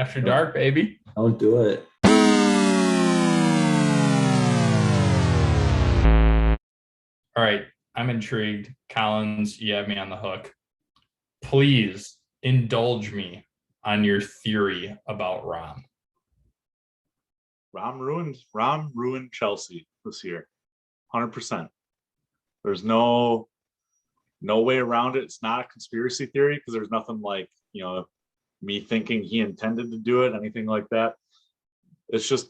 After dark, baby. Don't do it. All right. I'm intrigued. Collins, you have me on the hook. Please indulge me on your theory about Rom. Rom ruined Chelsea this year. 100%. There's no way around it. It's not a conspiracy theory because there's nothing like, me thinking he intended to do it, anything like that. It's just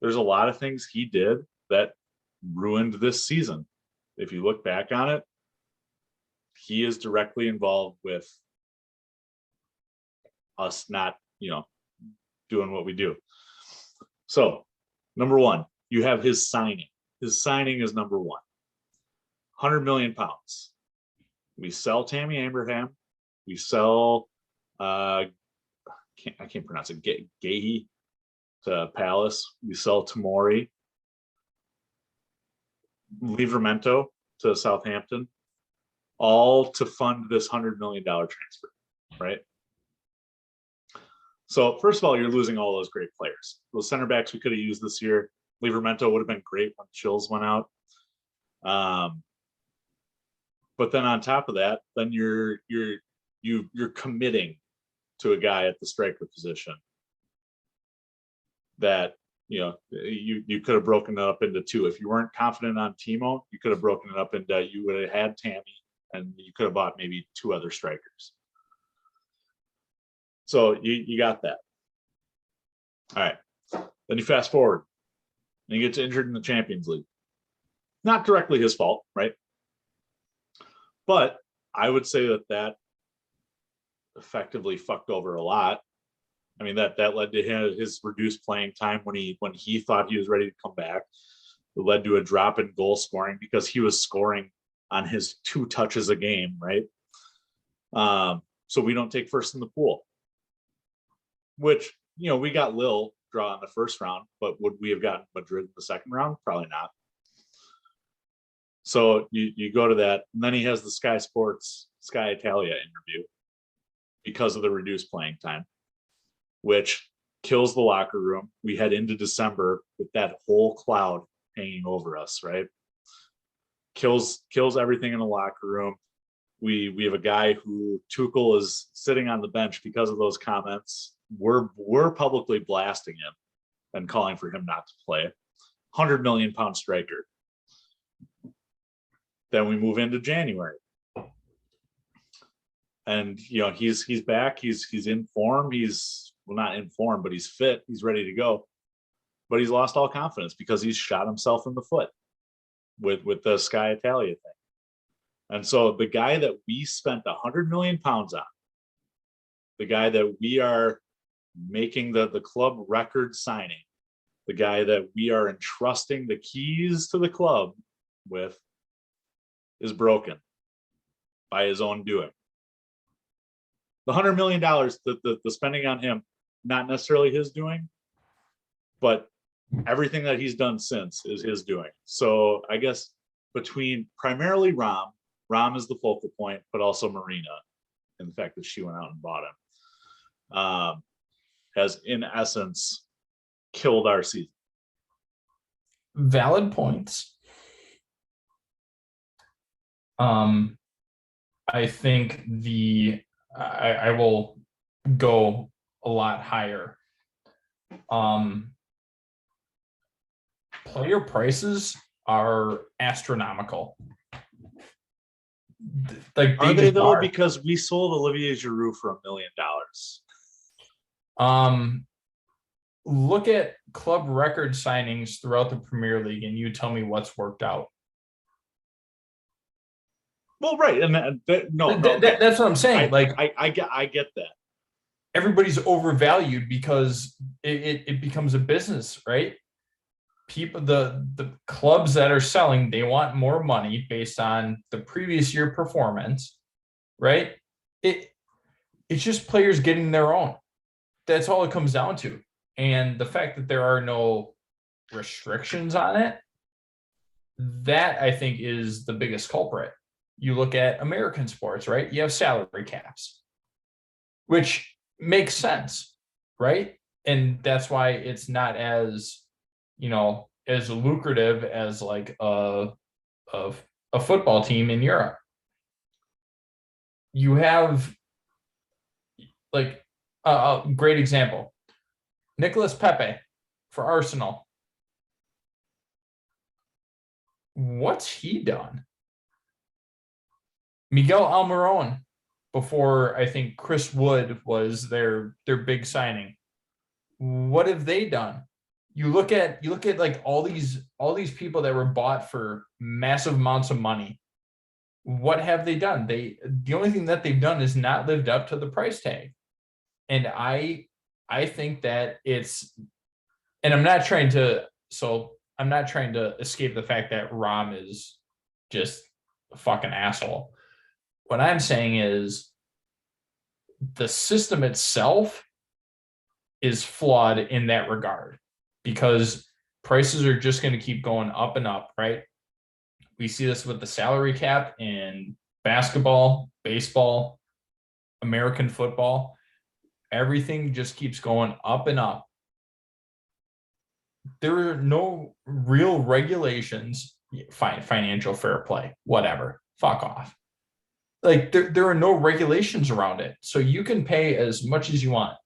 there's a lot of things he did that ruined this season. If you look back on it, he is directly involved with us not, doing what we do. So, number one, you have his signing. His signing is number one. 100 million pounds. We sell Tammy Abraham. We sell I can't pronounce it. Gahey to Palace. We sell Tomori. Livramento to Southampton, all to fund this $100 million transfer, right? So first of all, you're losing all those great players. Those center backs we could have used this year. Livramento would have been great when Chills went out. But then on top of that, then you're committing to a guy at the striker position that you could have broken it up into two. If you weren't confident on Timo, you could have broken it up into, you would have had Tammy and you could have bought maybe two other strikers. So you got that. All right. Then you fast forward and he gets injured in the Champions League. Not directly his fault, right? But I would say that effectively fucked over a lot. I mean, that led to his reduced playing time when he thought he was ready to come back. It led to a drop in goal scoring because he was scoring on his 2 touches a game, right? So we don't take first in the pool, which, we got Lille draw in the first round, but would we have gotten Madrid in the second round? Probably not. So you go to that, and then he has the Sky Italia interview because of the reduced playing time, which kills the locker room. We head into December with that whole cloud hanging over us, right? Kills everything in the locker room. We have a guy who Tuchel is sitting on the bench because of those comments. We're publicly blasting him and calling for him not to play. 100 million pound striker. Then we move into January. And he's back, he's in form, he's not in form, but he's fit, he's ready to go. But he's lost all confidence because he's shot himself in the foot with the Sky Italia thing. And so the guy that we spent 100 million pounds on, the guy that we are making the club record signing, the guy that we are entrusting the keys to the club with, is broken by his own doing. The $100 million, the spending on him, not necessarily his doing, but everything that he's done since is his doing. So I guess between primarily Rom is the focal point, but also Marina, and the fact that she went out and bought him, has in essence killed our season. Valid points. I think I will go a lot higher. Player prices are astronomical. Like, are they though? Because we sold Olivier Giroud for $1 million. Look at club record signings throughout the Premier League, and you tell me what's worked out. Well, right, and that's what I'm saying. I get that. Everybody's overvalued because it becomes a business, right? People, the clubs that are selling, they want more money based on the previous year performance, right? It's just players getting their own. That's all it comes down to. And the fact that there are no restrictions on it, that I think is the biggest culprit. You look at American sports, right? You have salary caps, which makes sense. right? And that's why it's not as, as lucrative as like a, a football team in Europe. You have like a great example, Nicolas Pepe for Arsenal. What's he done? Miguel Almiron, before I think Chris Wood was their big signing. What have they done? You look at like all these people that were bought for massive amounts of money. What have they done? The only thing that they've done is not lived up to the price tag. And I think that it's, and I'm not trying to escape the fact that Rom is just a fucking asshole. What I'm saying is the system itself is flawed in that regard because prices are just going to keep going up and up, right? We see this with the salary cap in basketball, baseball, American football. Everything just keeps going up and up. There are no real regulations, financial fair play, whatever, fuck off. Like there are no regulations around it. So you can pay as much as you want.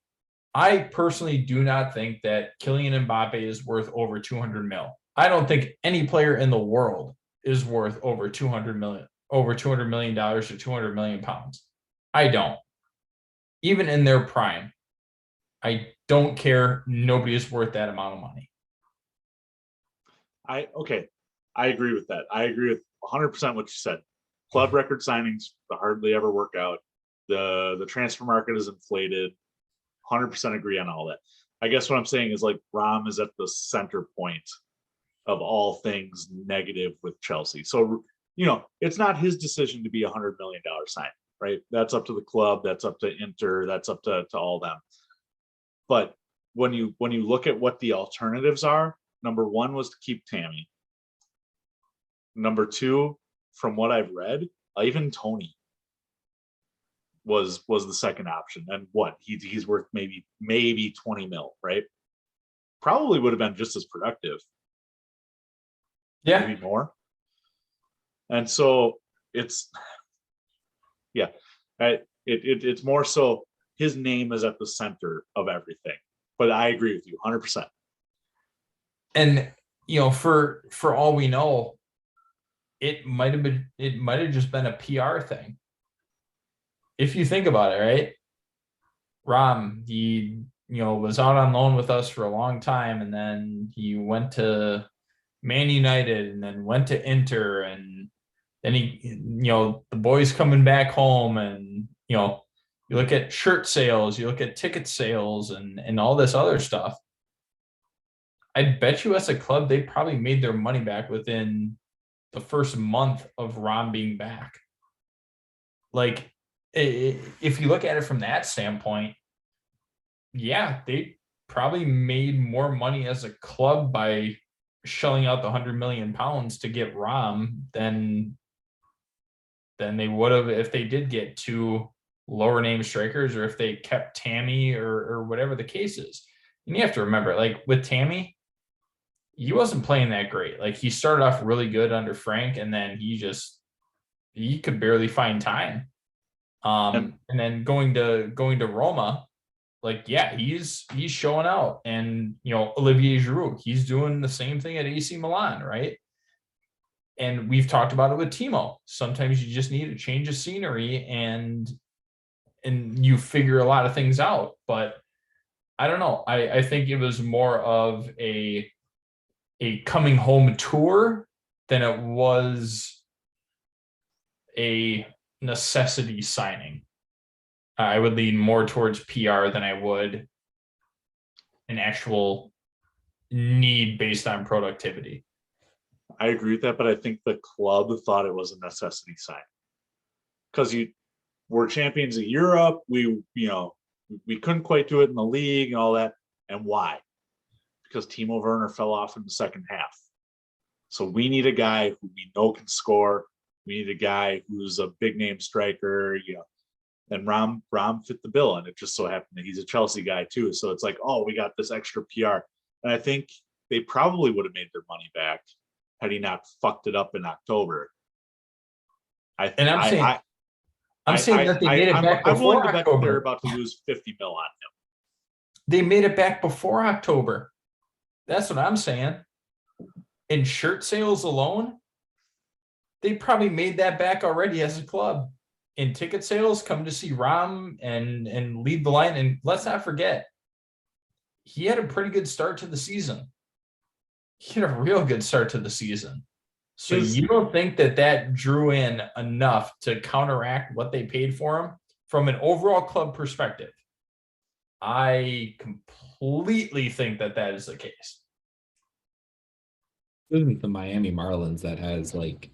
I personally do not think that Kylian Mbappe is worth over 200 mil. I don't think any player in the world is worth over 200 million, over $200 million or 200 million pounds. I don't. Even in their prime, I don't care. Nobody is worth that amount of money. Okay. I agree with that. I agree with 100% what you said. Club record signings hardly ever work out. The transfer market is inflated. 100% agree on all that. I guess what I'm saying is like Rom is at the center point of all things negative with Chelsea. So, it's not his decision to be $100 million signing, right? That's up to the club. That's up to Inter. That's up to all them. But when you look at what the alternatives are, number one was to keep Tammy. Number two, from what I've read, even Tony was the second option. And what he's worth maybe 20 mil, right? Probably would have been just as productive. Yeah. Maybe more. And so it's it's more so his name is at the center of everything. But I agree with you 100%. And for all we know, it might have just been a PR thing. If you think about it, right? Rom, he was out on loan with us for a long time, and then he went to Man United, and then went to Inter, and then the boys coming back home, and you look at shirt sales, you look at ticket sales, and all this other stuff. I bet you as a club, they probably made their money back within the first month of Rom being back. Like, if you look at it from that standpoint, yeah, they probably made more money as a club by shelling out the 100 million pounds to get Rom than they would have if they did get two lower name strikers, or if they kept Tammy, or whatever the case is. And you have to remember, like with Tammy, he wasn't playing that great. Like he started off really good under Frank, and then he could barely find time. And then going to Roma, like, yeah, he's showing out. And Olivier Giroud, he's doing the same thing at AC Milan, right? And we've talked about it with Timo. Sometimes you just need a change of scenery, and you figure a lot of things out. But I don't know. I think it was more of a coming home tour than it was a necessity signing. I would lean more towards PR than I would an actual need based on productivity. I agree with that, but I think the club thought it was a necessity sign because we're champions of Europe. We couldn't quite do it in the league and all that. And why? Because Timo Werner fell off in the second half. So we need a guy who we know can score. We need a guy who's a big name striker, And Rom fit the bill, and it just so happened that he's a Chelsea guy too. So it's like, oh, we got this extra PR, and I think they probably would have made their money back had he not fucked it up in October. I And I'm saying that they made it back I'm willing before to bet that they're October. about to lose 50 mil on him. They made it back before October. That's what I'm saying. In shirt sales alone, they probably made that back already as a club. In ticket sales, come to see Rom and lead the line. And let's not forget, he had a pretty good start to the season. He had a real good start to the season. So you don't think that drew in enough to counteract what they paid for him from an overall club perspective? I completely think that is the case. Isn't the Miami Marlins that has like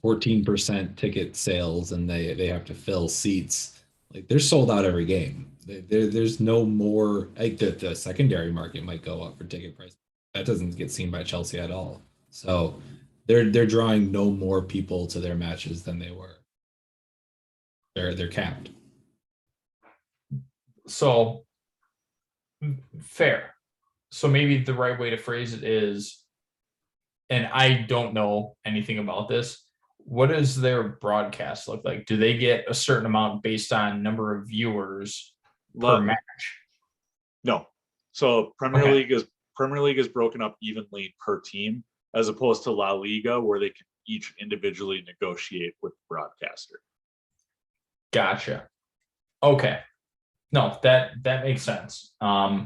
14% ticket sales and they have to fill seats? Like they're sold out every game. There's no more, like the secondary market might go up for ticket price. That doesn't get seen by Chelsea at all. So they're drawing no more people to their matches than they were. They're capped. So fair. So maybe the right way to phrase it is, and I don't know anything about this, what does their broadcast look like? Do they get a certain amount based on number of viewers per match? No. So Premier League is broken up evenly per team, as opposed to La Liga, where they can each individually negotiate with the broadcaster. Gotcha. Okay. No, that makes sense. I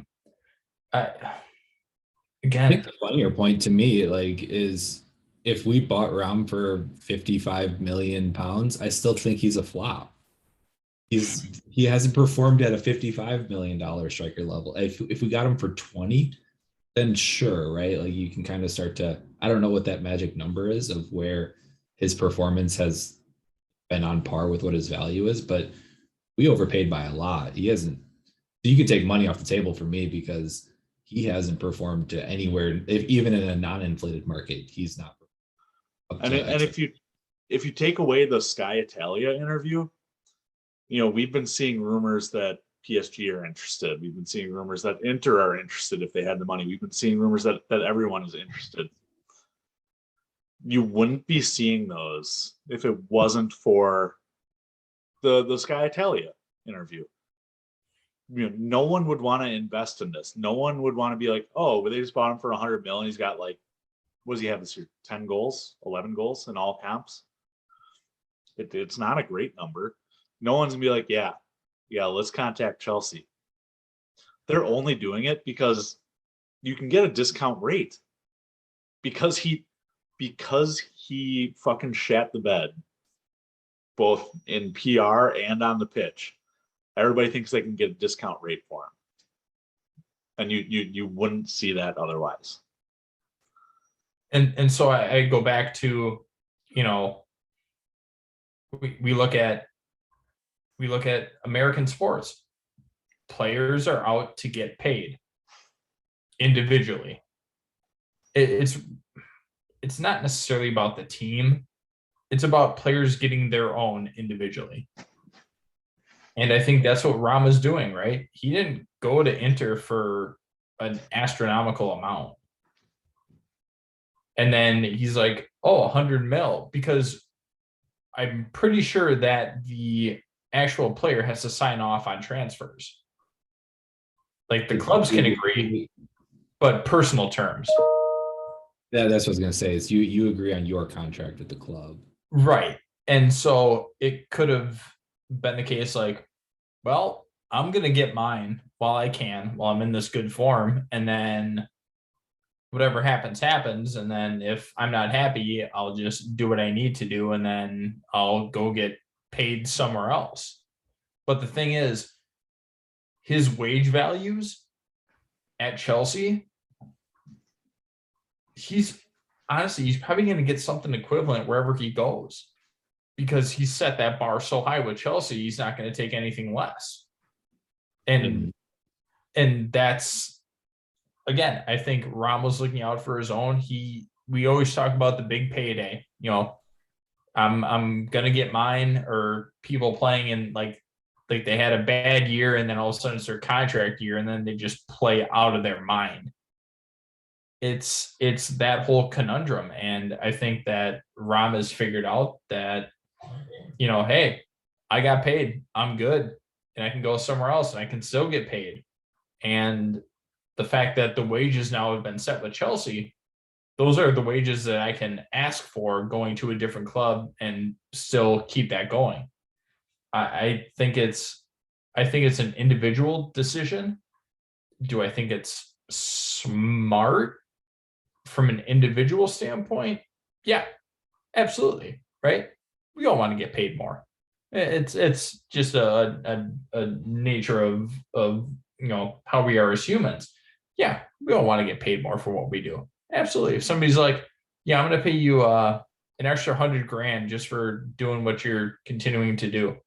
think the funnier point to me, like, is if we bought Rom for 55 million pounds, I still think he's a flop. He hasn't performed at a $55 million striker level. If we got him for 20, then sure, right? Like you can kind of start to, I don't know what that magic number is of where his performance has been on par with what his value is, but we overpaid by a lot. He hasn't, you could take money off the table for me because he hasn't performed to anywhere, even in a non-inflated market, he's not. And if you take away the Sky Italia interview, we've been seeing rumors that PSG are interested. We've been seeing rumors that Inter are interested if they had the money. We've been seeing rumors that everyone is interested. You wouldn't be seeing those if it wasn't for the Sky Italia interview. No one would want to invest in this. No one would want to be like, oh, but they just bought him for 100 million. He's got like, what does he have this year? 10 goals, 11 goals in all comps. It's not a great number. No one's gonna be like, yeah, let's contact Chelsea. They're only doing it because you can get a discount rate because he fucking shat the bed both in PR and on the pitch. Everybody thinks they can get a discount rate for him. And you wouldn't see that otherwise. And so I go back to, we look at American sports. Players are out to get paid individually. It's not necessarily about the team. It's about players getting their own individually. And I think that's what Rama's doing, right? He didn't go to Inter for an astronomical amount. And then he's like, oh, 100 mil, because I'm pretty sure that the actual player has to sign off on transfers. Like the clubs can agree, but personal terms. Yeah, that's what I was gonna say. Is you agree on your contract with the club, right? And so it could have been the case, like, well, I'm gonna get mine while I'm in this good form, and then whatever happens, and then if I'm not happy, I'll just do what I need to do, and then I'll go get paid somewhere else. But the thing is, his wage values at Chelsea, he's probably going to get something equivalent wherever he goes, because he set that bar so high with Chelsea. He's not going to take anything less. And that's, again, I think Rom was looking out for his own. We always talk about the big payday. I'm going to get mine, or people playing in like Like they had a bad year and then all of a sudden it's their contract year and then they just play out of their mind. It's that whole conundrum. And I think that Ram has figured out that, hey, I got paid. I'm good. And I can go somewhere else and I can still get paid. And the fact that the wages now have been set with Chelsea, those are the wages that I can ask for going to a different club and still keep that going. I think it's an individual decision. Do I think it's smart from an individual standpoint? Yeah, absolutely. Right. We all want to get paid more. It's just a nature of how we are as humans. Yeah, we all want to get paid more for what we do. Absolutely. If somebody's like, yeah, I'm going to pay you an extra $100,000 just for doing what you're continuing to do.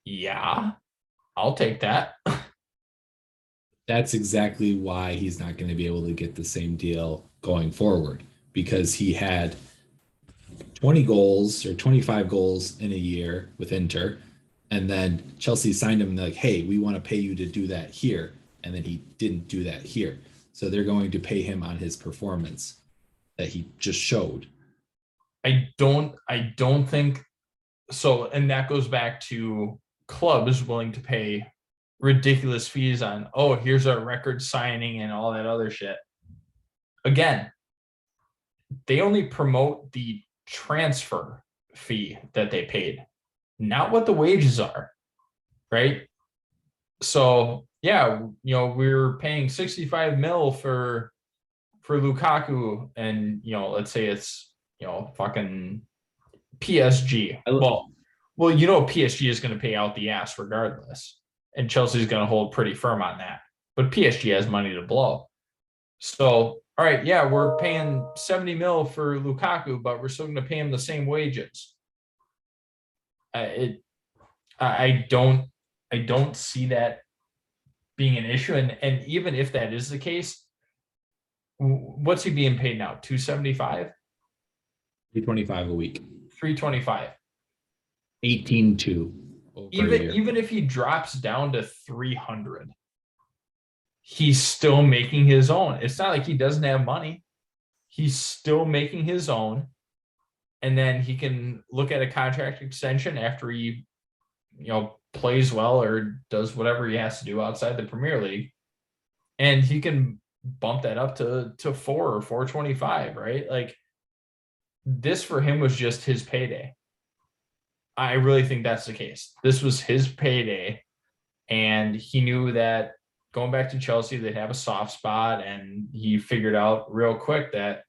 Yeah, I'll take that. That's exactly why he's not going to be able to get the same deal going forward, because he had 20 goals or 25 goals in a year with Inter. And then Chelsea signed him like, hey, we want to pay you to do that here. And then he didn't do that here. So they're going to pay him on his performance that he just showed. I don't think so. And that goes back to clubs willing to pay ridiculous fees on, oh, here's our record signing and all that other shit. Again, they only promote the transfer fee that they paid, not what the wages are, right? So yeah, we're paying 65 mil for Lukaku, and let's say it's fucking PSG. Well, PSG is going to pay out the ass regardless, and Chelsea's going to hold pretty firm on that. But PSG has money to blow. So, all right, yeah, we're paying 70 mil for Lukaku, but we're still going to pay him the same wages. I don't see that being an issue. And even if that is the case, what's he being paid now? 275? 325 a week. 325. 18-2. Even if he drops down to 300, he's still making his own. It's not like he doesn't have money. He's still making his own. And then he can look at a contract extension after he, plays well or does whatever he has to do outside the Premier League. And he can bump that up to 4 or 425, right? Like, this for him was just his payday. I really think that's the case. This was his payday. And he knew that going back to Chelsea, they'd have a soft spot. And he figured out real quick that,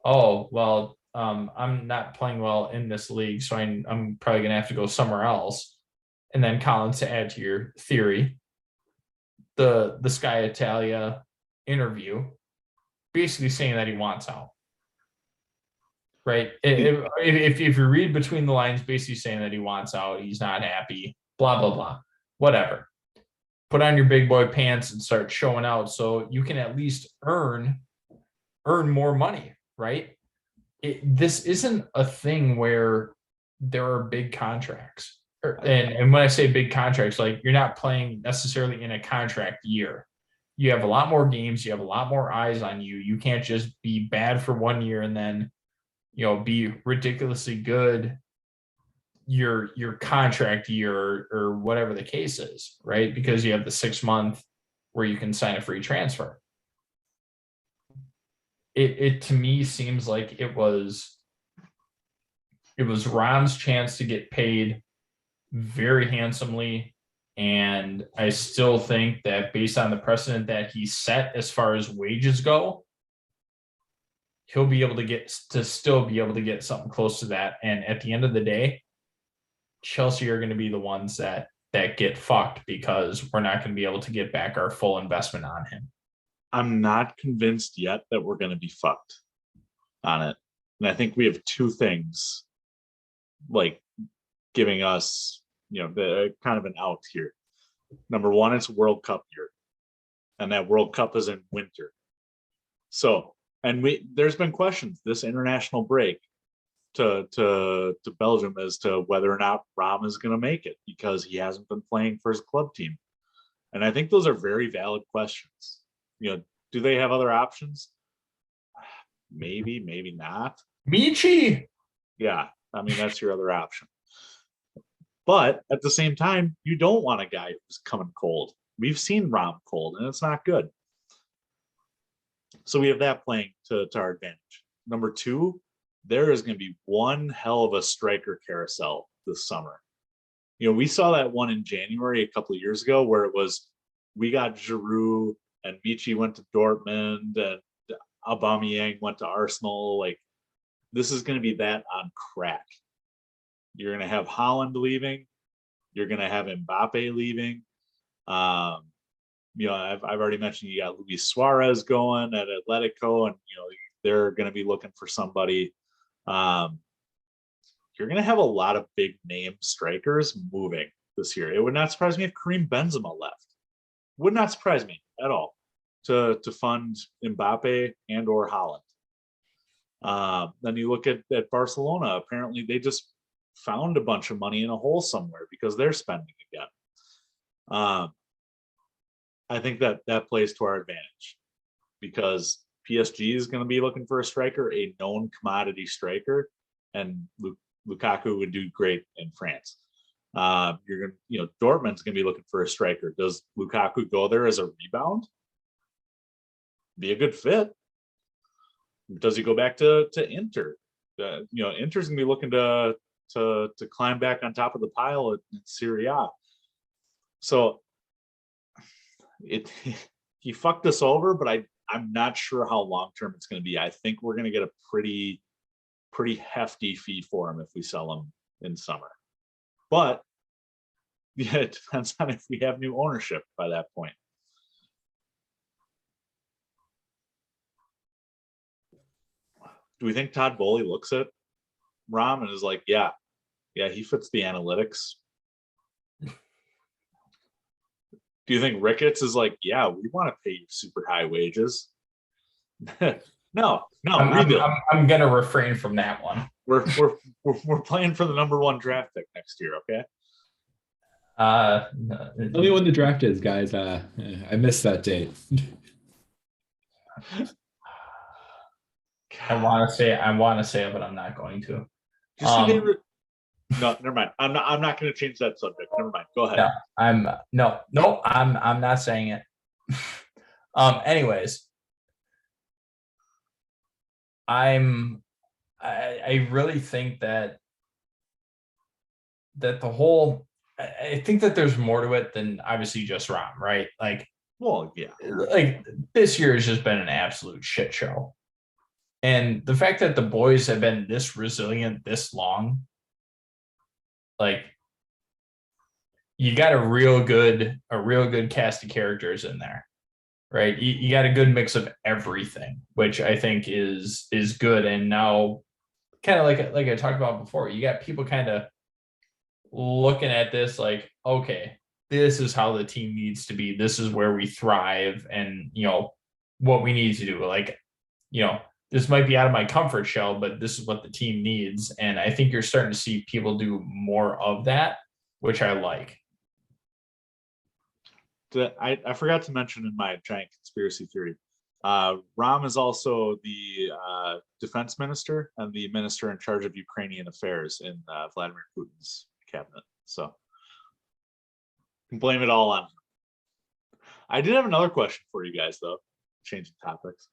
oh, well, I'm not playing well in this league, so I'm probably going to have to go somewhere else. And then, Colin, to add to your theory, the Sky Italia interview, basically saying that he wants out. Right? If you read between the lines, basically saying that he wants out, he's not happy, blah, blah, blah, whatever. Put on your big boy pants and start showing out so you can at least earn more money, right? This isn't a thing where there are big contracts. And when I say big contracts, like, you're not playing necessarily in a contract year. You have a lot more games. You have a lot more eyes on you. You can't just be bad for 1 year and then, be ridiculously good your contract year or whatever the case is, right? Because you have the 6 month where you can sign a free transfer. It to me seems like it was Ram's chance to get paid very handsomely. And I still think that based on the precedent that he set as far as wages go, he'll be able to still be able to get something close to that. And at the end of the day, Chelsea are going to be the ones that get fucked, because we're not going to be able to get back our full investment on him. I'm not convinced yet that we're going to be fucked on it. And I think we have two things like giving us, the kind of an out here. Number one, it's World Cup year, and that World Cup is in winter. So, and there's been questions this international break. to Belgium as to whether or not Rom is going to make it because he hasn't been playing for his club team. And I think those are very valid questions. Do they have other options? Maybe, maybe not. Michi. Yeah, I mean, that's your other option. But at the same time, you don't want a guy who's coming cold. We've seen Rom cold, and it's not good. So we have that playing to our advantage. Number two, there is going to be one hell of a striker carousel this summer. We saw that one in January a couple of years ago where it was, we got Giroud and Michi went to Dortmund and Aubameyang went to Arsenal. Like, this is going to be that on crack. You're going to have Haaland leaving. You're going to have Mbappe leaving. I've already mentioned you got Luis Suarez going at Atletico, and they're going to be looking for somebody. You're going to have a lot of big name strikers moving this year. It would not surprise me if Karim Benzema left. Would not surprise me at all to fund Mbappe and or Haaland. Then you look at Barcelona. Apparently, they just found a bunch of money in a hole somewhere because they're spending again. I think that plays to our advantage because PSG is going to be looking for a striker, a known commodity striker, and Lukaku would do great in France. Dortmund's going to be looking for a striker. Does Lukaku go there as a rebound? Be a good fit. Does he go back to Inter? Inter's going to be looking to climb back on top of the pile in Serie A. So he fucked us over, but I'm not sure how long term it's going to be. I think we're going to get a pretty hefty fee for him if we sell him in summer. But yeah, it depends on if we have new ownership by that point. Do we think Todd Bowley looks at Rom and is like, yeah, he fits the analytics? Do you think Ricketts is like, yeah, we want to pay you super high wages? No, I'm gonna refrain from that one. We're playing for the number 1 draft pick next year, okay? Tell me when the draft is, guys. I missed that date. I want to say it, but I'm not going to. No, never mind. I'm not going to change that subject. Never mind. Go ahead. No, I'm not saying it. Anyways, I really think that the whole, I think that there's more to it than obviously just Rom, right? Like, well, yeah, like this year has just been an absolute shit show. And the fact that the boys have been this resilient this long, like, you got a real good cast of characters in there, right? You got a good mix of everything, which I think is good. And now, kind of like I talked about before, you got people kind of looking at this like, okay, this is how the team needs to be. This is where we thrive, and what we need to do. Like, this might be out of my comfort shell, but this is what the team needs. And I think you're starting to see people do more of that, which I like. I forgot to mention in my giant conspiracy theory, Rom is also the defense minister and the minister in charge of Ukrainian affairs in Vladimir Putin's cabinet. So you can blame it all on him. I did have another question for you guys, though, changing topics.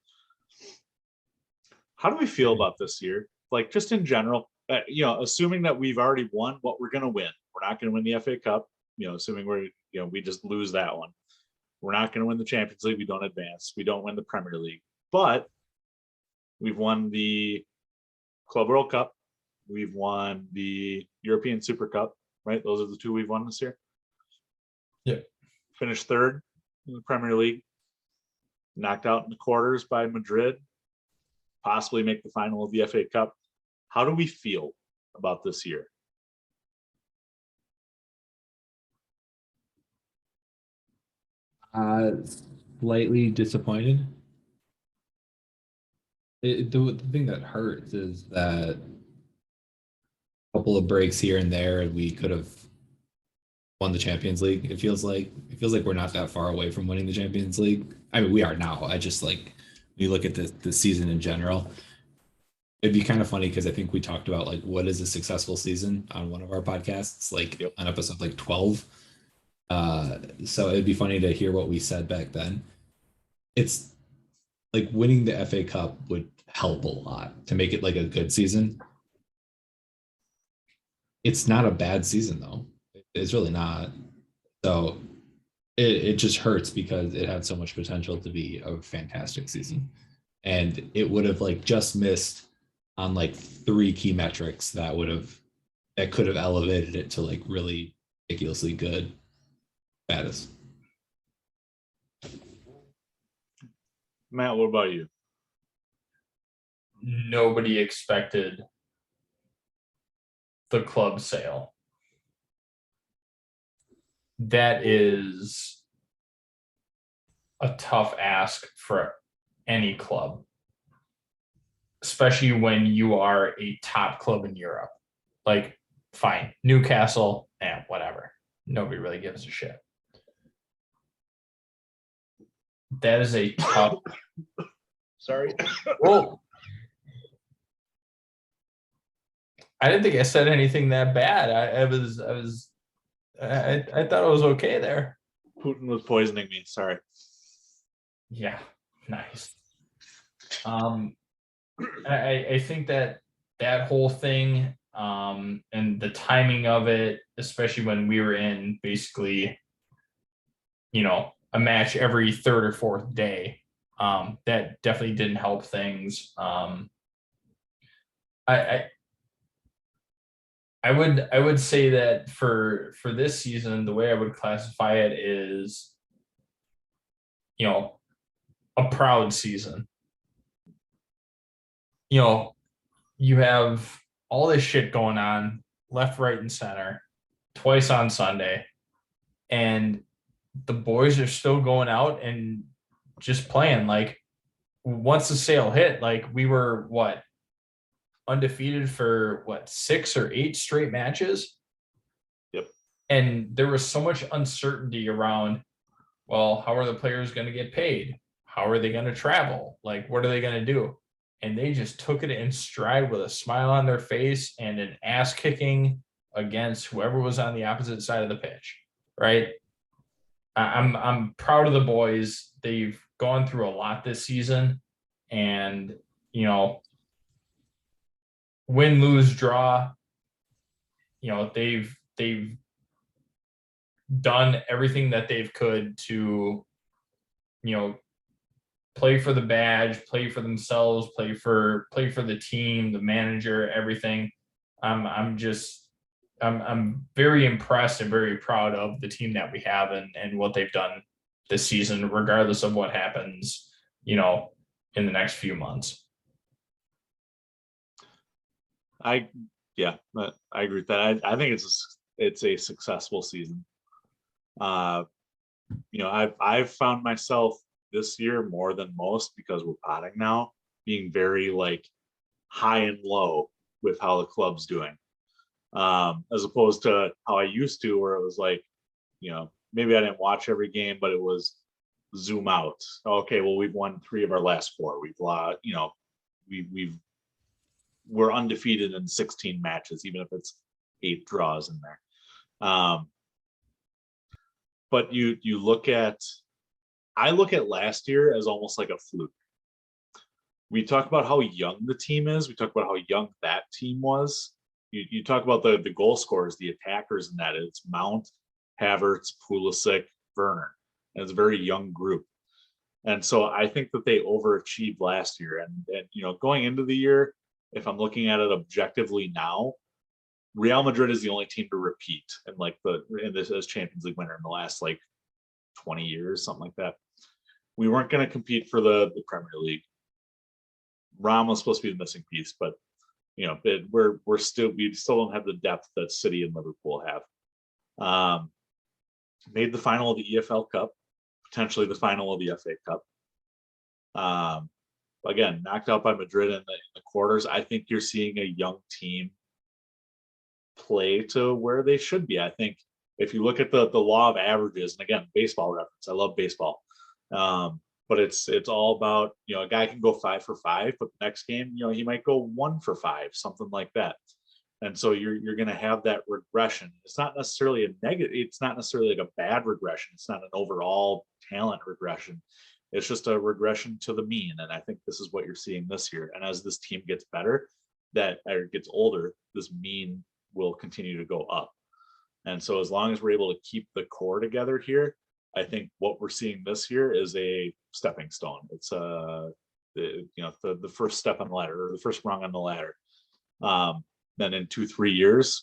How do we feel about this year? Like, just in general, assuming that we've already won what we're going to win. We're not going to win the FA Cup, assuming we just lose that one. We're not going to win the Champions League. We don't advance. We don't win the Premier League. But we've won the Club World Cup. We've won the European Super Cup, right? Those are the 2 we've won this year. Yeah. Finished 3rd in the Premier League. Knocked out in the quarters by Madrid. Possibly make the final of the FA Cup. How do we feel about this year? Slightly disappointed. The thing that hurts is that couple of breaks here and there, and we could have won the Champions League. It feels like we're not that far away from winning the Champions League. I mean, we are now. I just like when you look at the season in general. It'd be kind of funny because I think we talked about like what is a successful season on one of our podcasts, like Yep. on episode like 12. So it'd be funny to hear what we said back then. It's like winning the FA Cup would help a lot to make it like a good season. It's not a bad season though. It's really not. So it just hurts because it had so much potential to be a fantastic season. And it would have like just missed on like three key metrics that could have elevated it to like really ridiculously good status. Matt, what about you? Nobody expected the club sale. That is a tough ask for any club, especially when you are a top club in Europe. Like, fine, Newcastle, whatever. Nobody really gives a shit. That is a tough. Sorry. Well, I didn't think I said anything that bad. I thought it was okay there. Putin was poisoning me. Sorry. Yeah, nice. I think that whole thing, and the timing of it, especially when we were in basically, a match every third or fourth day, that definitely didn't help things. I would say that for this season, the way I would classify it is, a proud season. You have all this shit going on left, right, and center twice on Sunday, and the boys are still going out and just playing. Like, once the sale hit, like, we were undefeated for 6 or 8 straight matches. Yep. And there was so much uncertainty around, well, how are the players going to get paid? How are they going to travel? Like, what are they going to do? And they just took it in stride with a smile on their face and an ass kicking against whoever was on the opposite side of the pitch. Right. I'm proud of the boys. They've gone through a lot this season, and, win, lose, draw, they've done everything that they've could to, play for the badge, play for themselves, play for the team, the manager, everything. I'm very impressed and very proud of the team that we have and what they've done this season, regardless of what happens, in the next few months. I agree with that. I think it's a successful season. I've found myself this year more than most, because we're potting now, being very like high and low with how the club's doing, as opposed to how I used to, where it was like, maybe I didn't watch every game, but it was zoom out. Okay, well, we've won 3 of our last 4. We've lost, we're undefeated in 16 matches, even if it's 8 draws in there. But I look at last year as almost like a fluke. We talk about how young the team is. We talk about how young that team was. You talk about the goal scorers, the attackers, and that it's Mount, Havertz, Pulisic, Werner, and it's a very young group. And so I think that they overachieved last year. And going into the year, if I'm looking at it objectively now, Real Madrid is the only team to repeat as Champions League winner in the last 20 years, something like that. We weren't going to compete for the Premier League. Rom was supposed to be the missing piece, but we still don't have the depth that City and Liverpool have. Made the final of the EFL Cup, potentially the final of the FA Cup. Again, knocked out by Madrid in the quarters. I think you're seeing a young team play to where they should be. I think if you look at the law of averages, and again, baseball reference, I love baseball. But it's all about, a guy can go 5 for 5, but the next game, he might go 1 for 5, something like that. And so you're going to have that regression. It's not necessarily a negative. It's not necessarily like a bad regression. It's not an overall talent regression. It's just a regression to the mean. And I think this is what you're seeing this year. And as this team gets better, or gets older, this mean will continue to go up. And so as long as we're able to keep the core together here, I think what we're seeing this year is a stepping stone. It's the first step on the ladder, or the first rung on the ladder. Then in 2-3 years,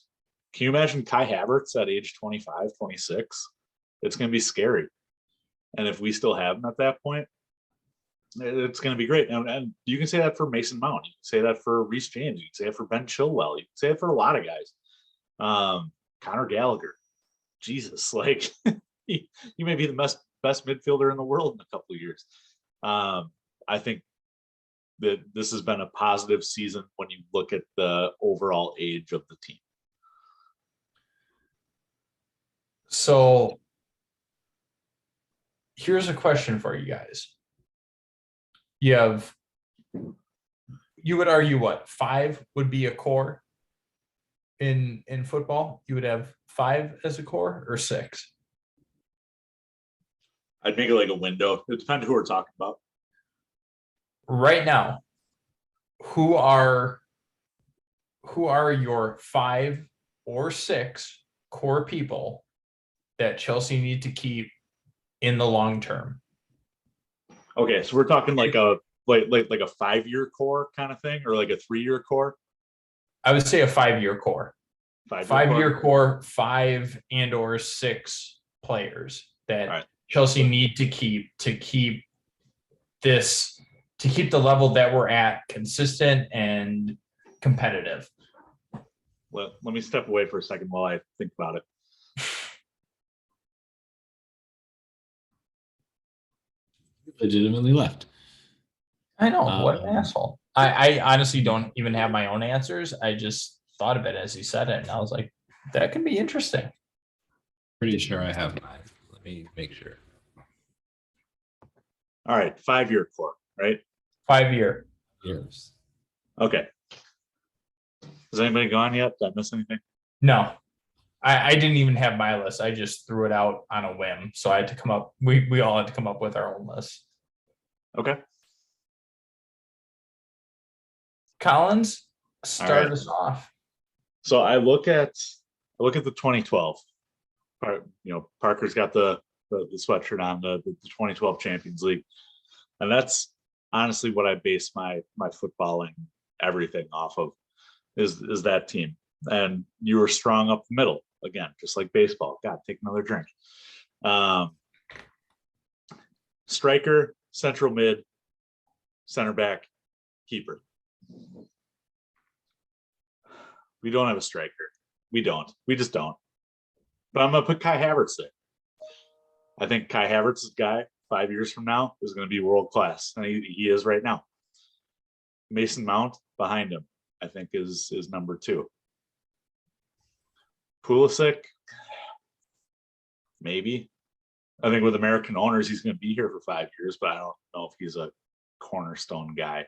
can you imagine Kai Havertz at age 25, 26? It's going to be scary. And if we still have him at that point, it's going to be great. And you can say that for Mason Mount. You can say that for Reece James. You can say it for Ben Chilwell. You can say it for a lot of guys. Conor Gallagher. Jesus, like he may be the best midfielder in the world in a couple of years. I think that this has been a positive season when you look at the overall age of the team. So here's a question for you guys. You would argue what, 5 would be a core in football? You would have 5 as a core, or 6? I'd make it like a window. It depends who we're talking about. Right now, who are your 5 or 6 core people that Chelsea need to keep in the long term? Okay, so we're talking like a 5-year core kind of thing, or like a 3-year core? I would say a 5-year core. 5-year core, 5 and or 6 players that Chelsea need to keep the level that we're at consistent and competitive. Let me step away for a second while I think about it. Legitimately left. I know, what an asshole. I honestly don't even have my own answers. I just thought of it as he said it, and I was like, that can be interesting. Pretty sure I have mine. Let me make sure. All right, 5-year core, right? 5-year. Years. Okay. Has anybody gone yet? Did I miss anything? No. I didn't even have my list. I just threw it out on a whim. So I had to come up, we all had to come up with our own list. Okay. Collins, start us off. So I look at the 2012. Parker's got the sweatshirt on, the 2012 Champions League, and that's honestly what I base my footballing everything off of, is that team. And you were strong up the middle again, just like baseball. God, take another drink. Striker, central mid, center back, keeper. We don't have a striker. We just don't. But I'm gonna put Kai Havertz there. I think Kai Havertz's guy 5 years from now is going to be world class, and he is right now. Mason Mount behind him, I think, is number 2. Pulisic, maybe. I think with American owners, he's going to be here for 5 years, but I don't know if he's a cornerstone guy.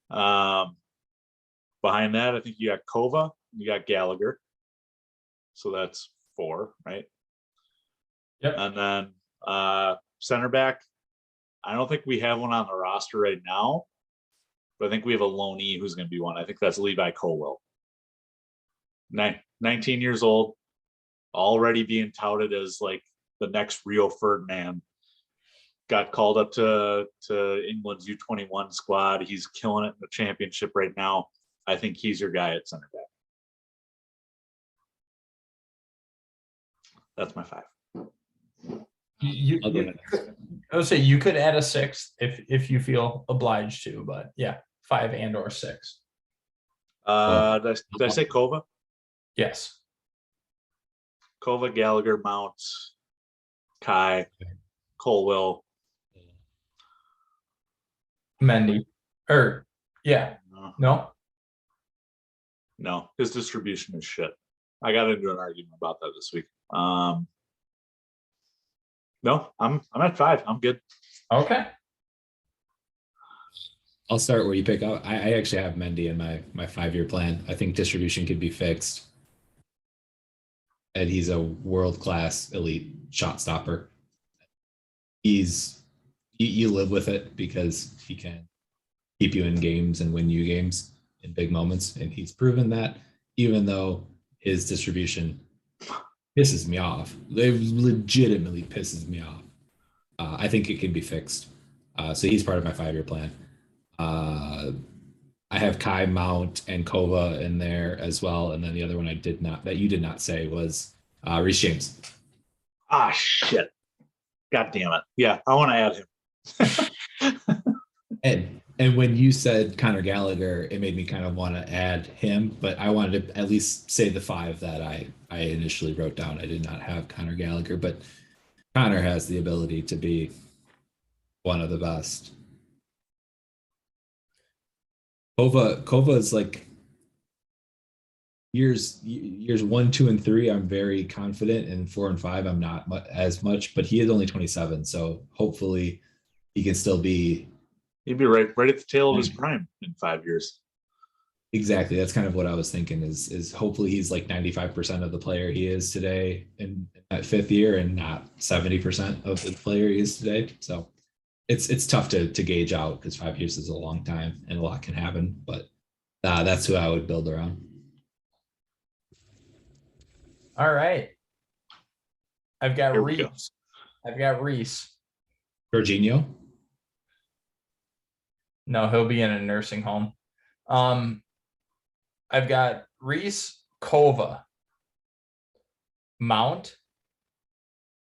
Behind that, I think you got Kova, you got Gallagher. So that's 4, right? Yep. And then center back, I don't think we have one on the roster right now, but I think we have a loanee who's going to be one. I think that's Levi Colwell. 19 years old, already being touted as like the next Rio Ferdinand. Got called up to England's U21 squad. He's killing it in the championship right now. I think he's your guy at center back. That's my 5. I would say you could add a 6th if you feel obliged to, but yeah, 5 and or 6. Did I say Kova? Yes. Kova, Gallagher, Mount, Kai, Colwell, Mendy. No? No, his distribution is shit. I got into an argument about that this week. No, I'm at 5. I'm good. Okay. I'll start where you pick up. I actually have Mendy in my 5-year plan. I think distribution could be fixed. And he's a world-class elite shot stopper. You live with it because he can keep you in games and win you games in big moments. And he's proven that, even though his distribution pisses me off. It legitimately pisses me off. I think it can be fixed. So he's part of my 5-year plan. I have Kai, Mount, and Kova in there as well. And then the other one that you did not say was Reece James. Ah, shit. God damn it. Yeah, I want to add him. And when you said Conor Gallagher, it made me kind of want to add him, but I wanted to at least say the 5 that I initially wrote down. I did not have Conor Gallagher, but Conor has the ability to be one of the best. Kova is like years 1, 2, and 3. I'm very confident, and 4 and 5, I'm not as much. But he is only 27, so hopefully he can still be. He'd be right at the tail of his prime in 5 years. Exactly. That's kind of what I was thinking. Is hopefully he's like 95% of the player he is today in that 5th year, and not 70% of the player he is today. So it's tough to gauge out because 5 years is a long time and a lot can happen. But that's who I would build around. All right. I've got Here we go. Reece. I've got Reece. Jorginho. No, he'll be in a nursing home. I've got Reece, Kova, Mount,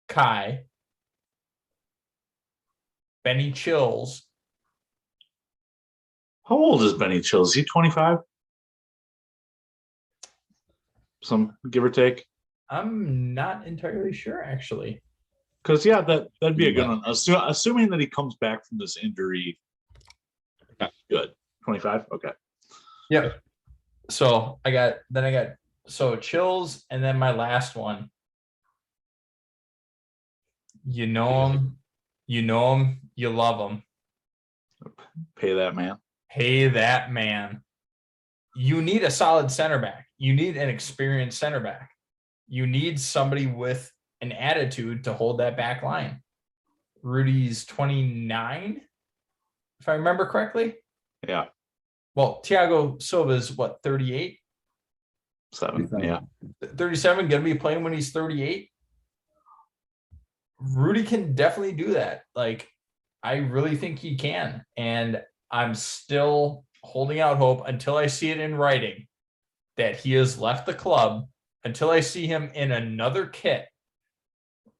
Kai, Benny Chills. How old is Benny Chills? Is he 25? Some give or take. I'm not entirely sure, actually. Because yeah, that'd be a good one. Assuming that he comes back from this injury. Good. 25? Okay. Yep. So I got Chills, and then my last one. You know him, you love him. Pay that man. Pay that man. You need a solid center back. You need an experienced center back. You need somebody with an attitude to hold that back line. Rudy's 29, if I remember correctly. Yeah. Well, Thiago Silva's what, 38? 7. Yeah. 37, gonna be playing when he's 38. Rudy can definitely do that. Like, I really think he can. And I'm still holding out hope until I see it in writing that he has left the club, until I see him in another kit.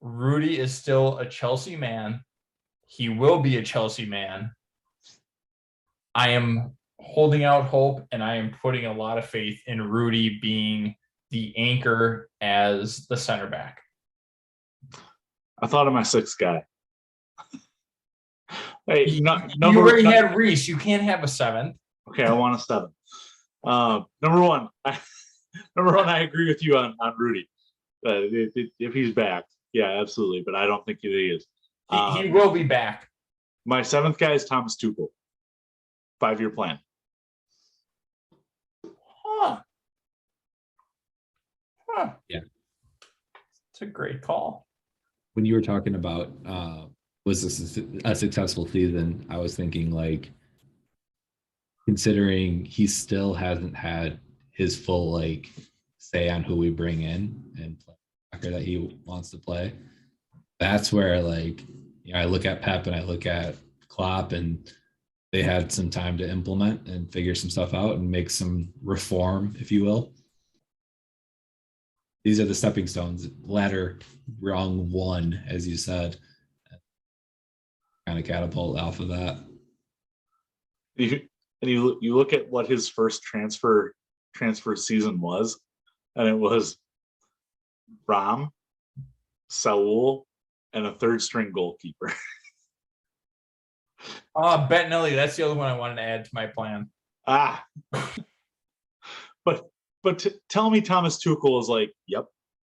Rudy is still a Chelsea man. He will be a Chelsea man. I am holding out hope, and I am putting a lot of faith in Rudy being the anchor as the center back. I thought of my 6th guy. Hey, You already had Reece. You can't have a 7th. Okay, I want a 7. Number one, I agree with you on Rudy. If he's back, yeah, absolutely. But I don't think he is. He will be back. My 7th guy is Thomas Tuchel. 5-year plan. Huh. Yeah. It's a great call. When you were talking about was this a successful season, I was thinking, like, considering he still hasn't had his full like say on who we bring in and play soccer that he wants to play. That's where, like, I look at Pep and I look at Klopp, and they had some time to implement and figure some stuff out and make some reform, if you will. These are the stepping stones, ladder rung 1, as you said, kind of catapult off of that. You look at what his first transfer season was, and it was Ram, Saul, and a 3rd-string goalkeeper. Bettinelli, that's the other one I wanted to add to my plan. But But tell me Thomas Tuchel is like, yep,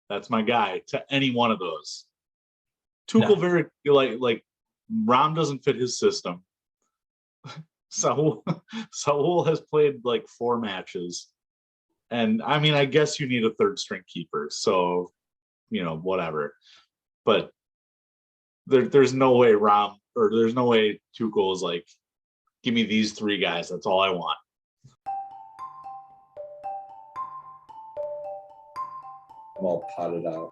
that's my guy to any one of those. Tuchel No. very like Rom doesn't fit his system. Saul has played like 4 matches. And I mean, I guess you need a third string keeper. So, whatever. But there's no way there's no way Tuchel is like, give me these 3 guys. That's all I want. I'm all potted out.